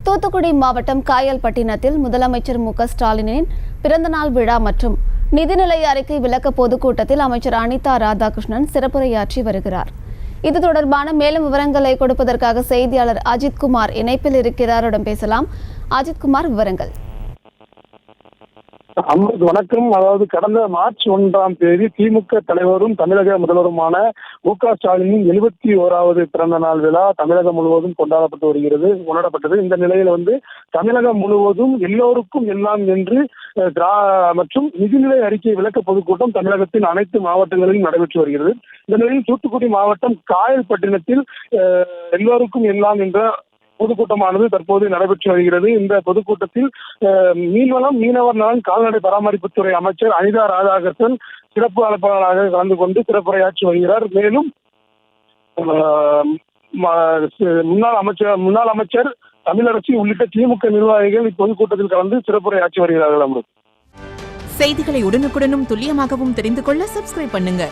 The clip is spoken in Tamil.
தூத்துக்குடி மாவட்டம் காயல்பட்டினத்தில் முதலமைச்சர் மு.க.ஸ்டாலினின் பிறந்தநாள் விழா மற்றும் நிதிநிலை அறிக்கை விளக்க பொதுக்கூட்டத்தில் அமைச்சர் அனிதா ராதாகிருஷ்ணன் சிறப்புரையாற்றி வருகிறார். இது தொடர்பான மேலும் விவரங்களை கொடுப்பதற்காக செய்தியாளர் அஜித்குமார் இணைப்பில் இருக்கிறாரிடம் பேசலாம். அஜித்குமார், விவரங்கள். வணக்கம். அதாவது கடந்த மார்ச் 1ஆம் தேதி திமுக தலைவரும் தமிழக முதல்வருமான மு.க.ஸ்டாலினின் 71வது பிறந்த நாள் விழா தமிழகம் முழுவதும் கொண்டாடப்பட்டது. இந்த நிலையில தமிழகம் முழுவதும் எல்லோருக்கும் எல்லாம் என்று மற்றும் நிதிநிலை அறிக்கை விளக்க பொதுக்கூட்டம் தமிழகத்தின் அனைத்து மாவட்டங்களிலும் நடைபெற்று வருகிறது. இந்த நிலையில் தூத்துக்குடி மாவட்டம் காயல்பட்டினத்தில் எல்லோருக்கும் எல்லாம் என்ற பொதுக்கூட்டமானது தற்போது நடைபெற்று வருகிறது. இந்த பொதுக்கூட்டத்தில் மீன்வளம், மீனவர் நலன், கால்நடை பராமரிப்புத்துறை அமைச்சர் அனிதா ராதாகிருஷ்ணன் சிறப்பு அழைப்பாளராக கலந்து கொண்டு சிறப்புரையாற்றி வருகிறார். மேலும் முன்னாள் அமைச்சர் தமிழரசி உள்ளிட்ட திமுக நிர்வாகிகள் இப்பொதுக்கூட்டத்தில் கலந்து சிறப்புரையாற்றி வருகிறார்கள். செய்திகளை உடனுக்குடனும் துல்லியமாகவும் தெரிந்து கொள்ள சப்ஸ்கிரைப் பண்ணுங்க.